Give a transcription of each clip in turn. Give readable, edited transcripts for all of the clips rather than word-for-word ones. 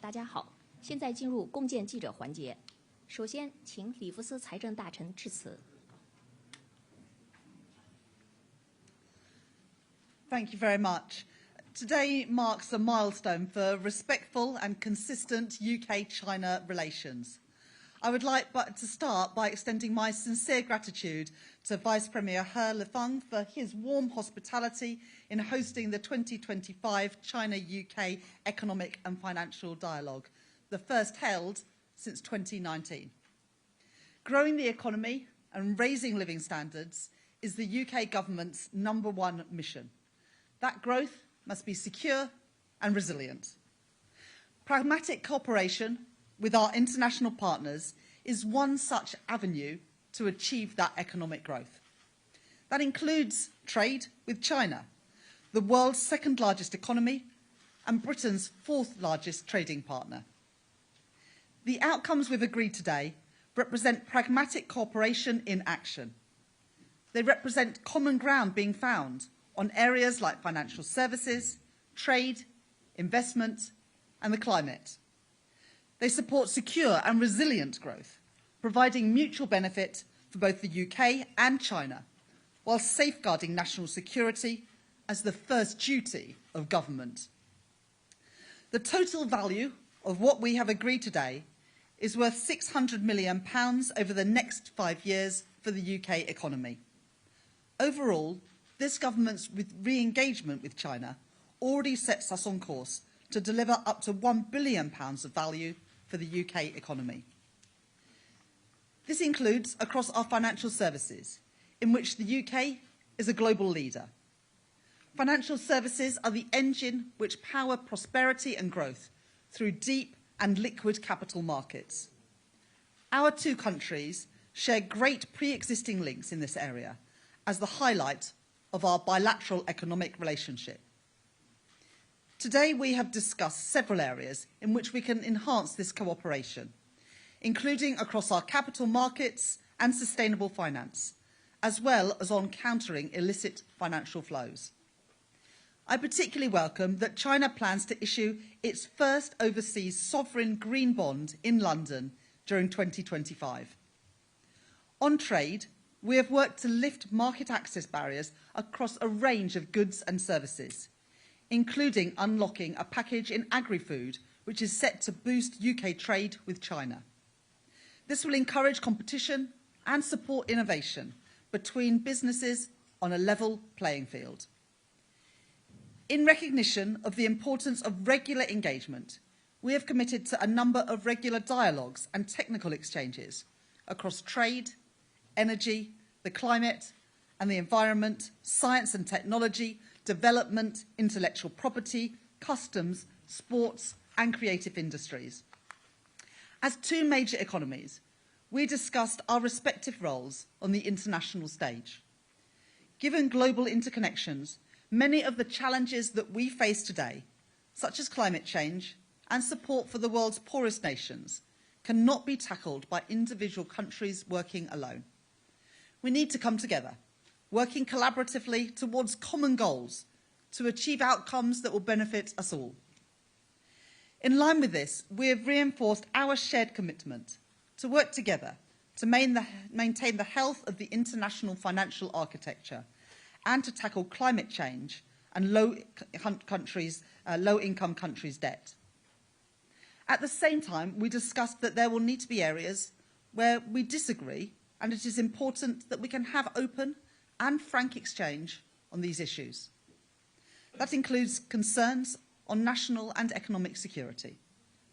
大家好，现在进入共建记者环节。首先，请里弗斯财政大臣致辞。Thank you very much. Today marks a milestone for respectful and consistent UK-China relations. I would like to start by extending my sincere gratitude to Vice Premier He Lifeng for his warm hospitality in hosting the 2025 China-UK Economic and Financial Dialogue, the first held since 2019. Growing the economy and raising living standards is the UK government's #1 mission. That growth must be secure and resilient. Pragmatic cooperation with our international partners is one such avenue to achieve that economic growth. That includes trade with China, the world's second largest economy and Britain's fourth largest trading partner. The outcomes we've agreed today represent pragmatic cooperation in action. They represent common ground being found on areas like financial services, trade, investment and the climate. They support secure and resilient growth, providing mutual benefit for both the UK and China, while safeguarding national security as the first duty of government. The total value of what we have agreed today is worth £600 million over the next 5 years for the UK economy. Overall, this government's re-engagement with China already sets us on course to deliver up to £1 billion of value for the UK economy. This includes across our financial services, in which the UK is a global leader. Financial services are the engine which power prosperity and growth through deep and liquid capital markets. Our two countries share great pre-existing links in this area as the highlight of our bilateral economic relationship. Today we have discussed several areas in which we can enhance this cooperation, including across our capital markets and sustainable finance, as well as on countering illicit financial flows. I particularly welcome that China plans to issue its first overseas sovereign green bond in London during 2025. On trade, we have worked to lift market access barriers across a range of goods and services, including unlocking a package in agri-food which is set to boost UK trade with China. This will encourage competition and support innovation between businesses on a level playing field. In recognition of the importance of regular engagement, we have committed to a number of regular dialogues and technical exchanges across trade, energy, the climate and the environment, science and technology, development, intellectual property, customs, sports and creative industries. As two major economies, we discussed our respective roles on the international stage. Given global interconnections, many of the challenges that we face today, such as climate change and support for the world's poorest nations, cannot be tackled by individual countries working alone. We need to come together, working collaboratively towards common goals to achieve outcomes that will benefit us all. In line with this, we have reinforced our shared commitment to work together to maintain the health of the international financial architecture and to tackle climate change and low-income countries' debt. At the same time, we discussed that there will need to be areas where we disagree, and it is important that we can have open and frank exchange on these issues. That includes concerns on national and economic security,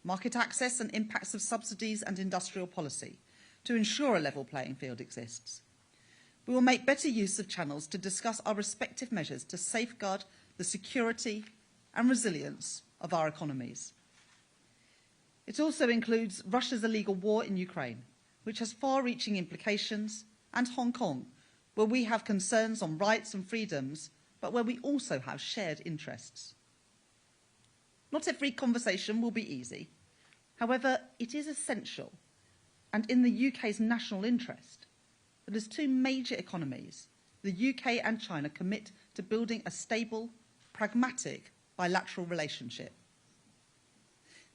market access and impacts of subsidies and industrial policy to ensure a level playing field exists. We will make better use of channels to discuss our respective measures to safeguard the security and resilience of our economies. It also includes Russia's illegal war in Ukraine, which has far-reaching implications, and Hong Kong, where we have concerns on rights and freedoms, but where we also have shared interests. Not every conversation will be easy. However, it is essential and in the UK's national interest that as two major economies, the UK and China commit to building a stable, pragmatic, bilateral relationship.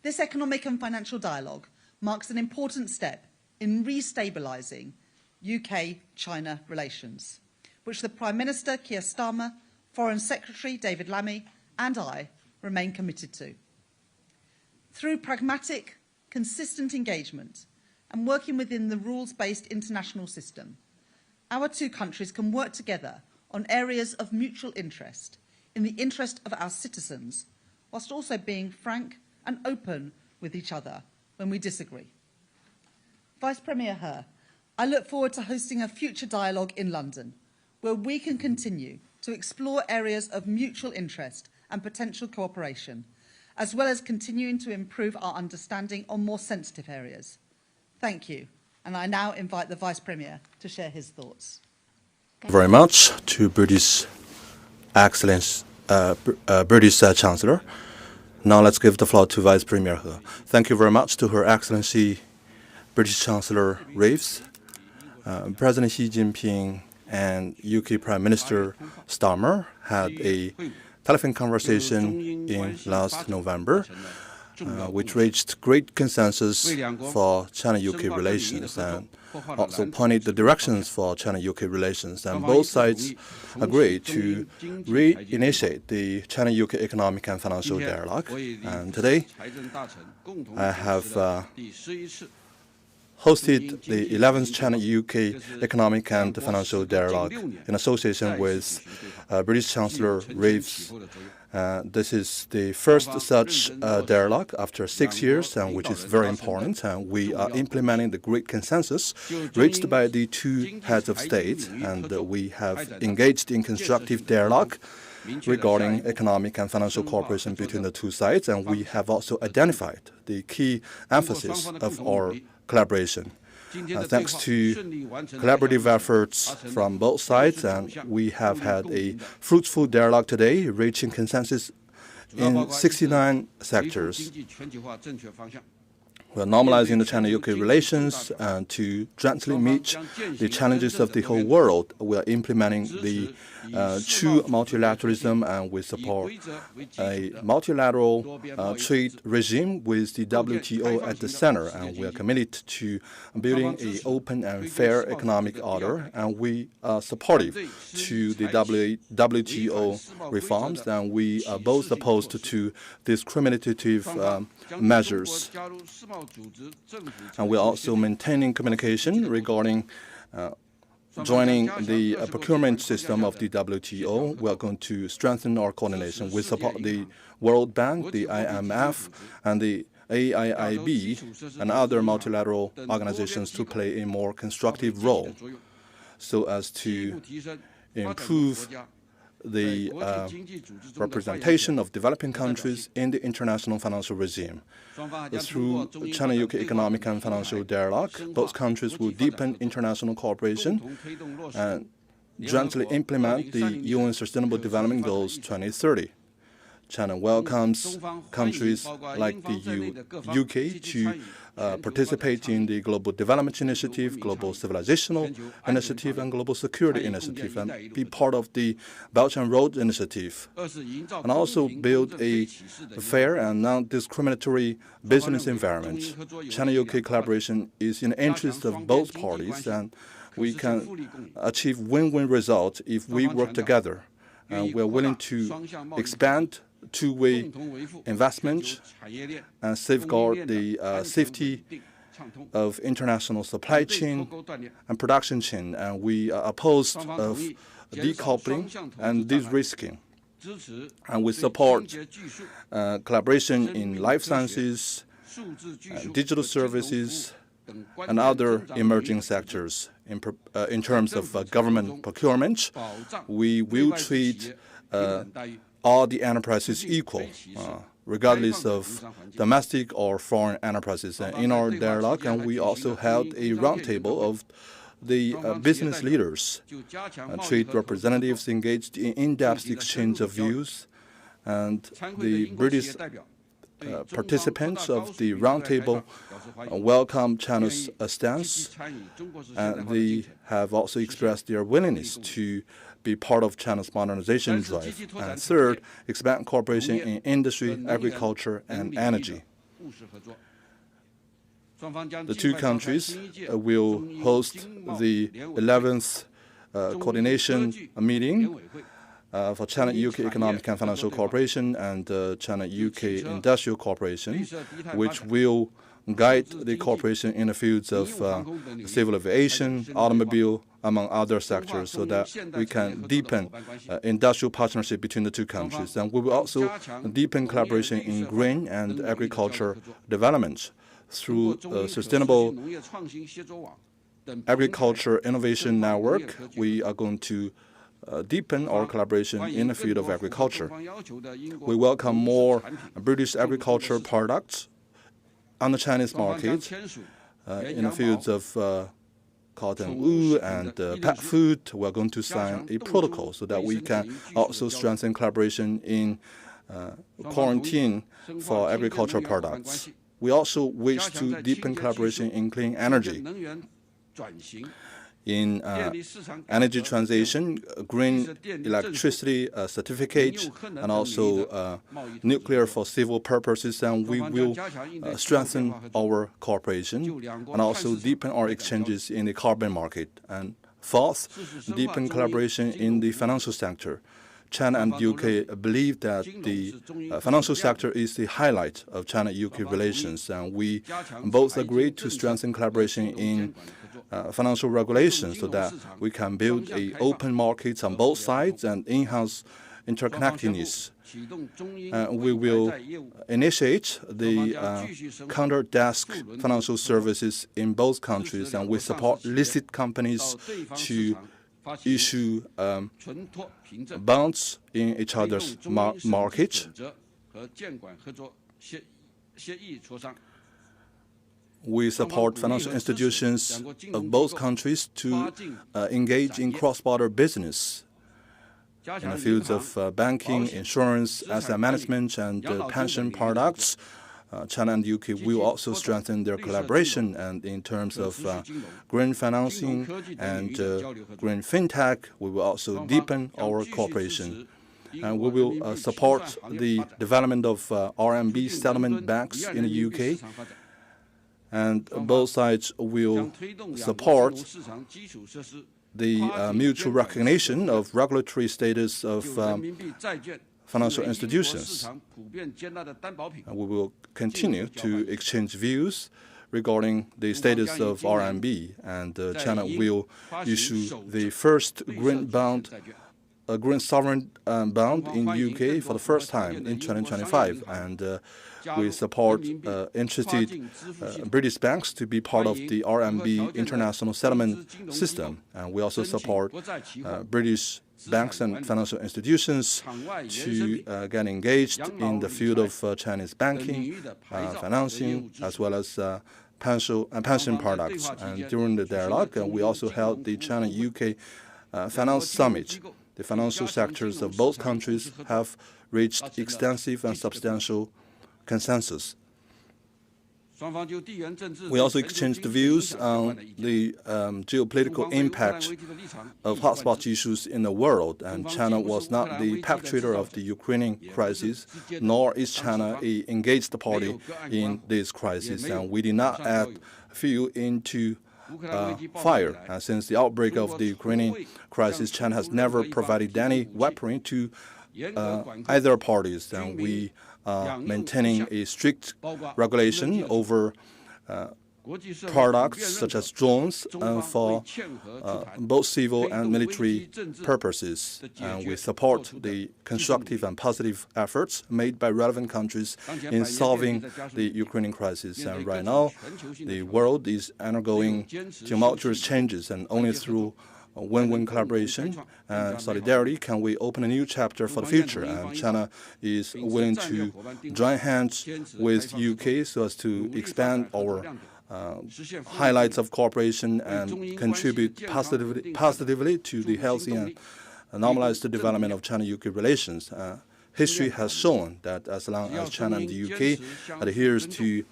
This economic and financial dialogue marks an important step in restabilising UK-China relations, which the Prime Minister, Keir Starmer, Foreign Secretary, David Lammy, and I remain committed to. Through pragmatic, consistent engagement and working within the rules-based international system, our two countries can work together on areas of mutual interest in the interest of our citizens, whilst also being frank and open with each other when we disagree. Vice Premier He, I look forward to hosting a future dialogue in London, where we can continue to explore areas of mutual interest and potential cooperation, as well as continuing to improve our understanding on more sensitive areas. Thank you, and I now invite the Vice Premier to share his thoughts. Very much to British Excellence, British Chancellor. Now let's give the floor to Vice Premier He. Thank you very much to Her Excellency British Chancellor Reeves, President Xi Jinping and UK Prime Minister Starmer had a telephone conversation in last November, which reached great consensus for China-UK relations and also pointed the directions for China-UK relations. And both sides agreed to reinitiate the China-UK economic and financial dialogue. And today, I have hosted the 11th China-UK economic and financial dialogue in association with British Chancellor Reeves. This is the first such dialogue after 6 years, which is very important. We are implementing the great consensus reached by the two heads of state, and we have engaged in constructive dialogue regarding economic and financial cooperation between the two sides, and we have also identified the key emphasis of our collaboration. Thanks to collaborative efforts from both sides, and we have had a fruitful dialogue today, reaching consensus in 69 sectors. We are normalizing the China-UK relations, and to jointly meet the challenges of the whole world, we are implementing the true multilateralism, and we support a multilateral trade regime with the WTO at the center. And we are committed to building an open and fair economic order, and we are supportive to the WTO reforms, and we are both opposed to discriminative measures. And we are also maintaining communication regarding joining the procurement system of the WTO. We are going to strengthen our coordination. We support the World Bank, the IMF, and the AIIB, and other multilateral organizations to play a more constructive role so as to improve the representation of developing countries in the international financial regime. Through China-UK economic and financial dialogue, both countries will deepen international cooperation and jointly implement the UN Sustainable Development Goals 2030. China welcomes countries like the UK to participate in the Global Development Initiative, Global Civilizational Initiative, and Global Security Initiative, and be part of the Belt and Road Initiative, and also build a fair and non-discriminatory business environment. China-UK collaboration is in the interest of both parties, and we can achieve win-win results if we work together. And we are willing to expand two-way investment and safeguard the safety of international supply chain and production chain. And we are opposed of decoupling and de-risking. And we support collaboration in life sciences, digital services, and other emerging sectors. In terms of government procurement, we will treat all the enterprises equal, regardless of domestic or foreign enterprises. In our dialogue, and we also held a roundtable of the business leaders, trade representatives engaged in in-depth exchange of views, and the British participants of the roundtable welcome China's stance, and they have also expressed their willingness to be part of China's modernization drive. And third, expand cooperation in industry, agriculture, and energy. The two countries will host the 11th coordination meeting for China-UK Economic and Financial Cooperation and China-UK Industrial Cooperation, which will guide the cooperation in the fields of civil aviation, automobile, among other sectors, so that we can deepen industrial partnership between the two countries. And we will also deepen collaboration in green and agriculture development through sustainable agriculture innovation network. We are going to deepen our collaboration in the field of agriculture. We welcome more British agriculture products on the Chinese market in the fields of cotton wool and pet food. We are going to sign a protocol so that we can also strengthen collaboration in quarantine for agricultural products. We also wish to deepen collaboration in clean energy, in energy transition, green electricity certificate, and also nuclear for civil purposes. And we will strengthen our cooperation and also deepen our exchanges in the carbon market. And fourth, deepen collaboration in the financial sector. China and the UK believe that the financial sector is the highlight of China-UK relations, and we both agreed to strengthen collaboration in financial regulations so that we can build an open market on both sides and enhance interconnectedness. We will initiate the counter-desk financial services in both countries, and we support listed companies to issue bonds in each other's market. We support financial institutions of both countries to engage in cross-border business in the fields of banking, insurance, asset management, and pension products. China and the UK will also strengthen their collaboration, and in terms of green financing and green fintech, we will also deepen our cooperation. And we will support the development of RMB settlement banks in the UK, and both sides will support the mutual recognition of regulatory status of financial institutions. And we will continue to exchange views regarding the status of RMB, and China will issue the first green bond, a green sovereign bond in the UK for the first time in 2025. And we support interested British banks to be part of the RMB international settlement system. And we also support British banks and financial institutions to get engaged in the field of Chinese banking, financing, as well as pension products. And during the dialogue, we also held the China-UK Finance Summit. The financial sectors of both countries have reached extensive and substantial consensus. We also exchanged views on the geopolitical impact of hotspot issues in the world, and China was not the perpetrator of the Ukrainian crisis, nor is China an engaged party in this crisis, and we did not add fuel into fire. And since the outbreak of the Ukrainian crisis, China has never provided any weaponry to either parties, and we maintaining a strict regulation over products such as drones for both civil and military purposes. And we support the constructive and positive efforts made by relevant countries in solving the Ukrainian crisis. And right now, the world is undergoing tumultuous changes, and only through win-win collaboration and solidarity can we open a new chapter for the future. And China is willing to join hands with UK so as to expand our highlights of cooperation and contribute positively to the healthy and normalized development of China-UK relations. History has shown that as long as China and the UK adheres to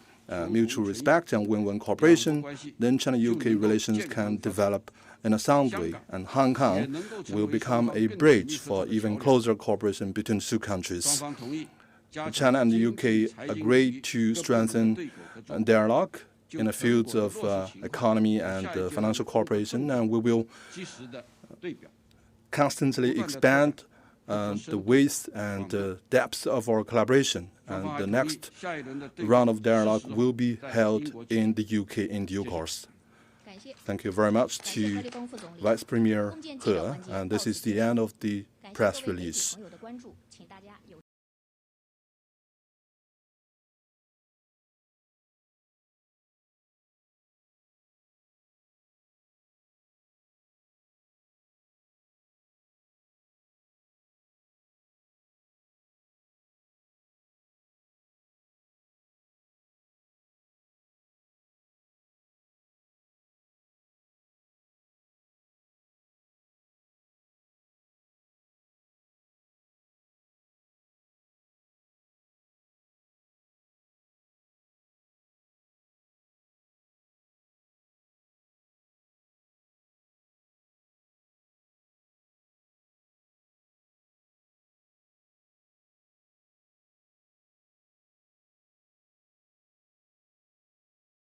mutual respect and win-win cooperation, then China-UK relations can develop in a sound way, and Hong Kong will become a bridge for even closer cooperation between the two countries. China and the UK agreed to strengthen dialogue in the fields of economy and financial cooperation, and we will constantly expand the width and depth of our collaboration. And the next round of dialogue will be held in the UK in due course. Thank you very much to Vice Premier He, and this is the end of the press release.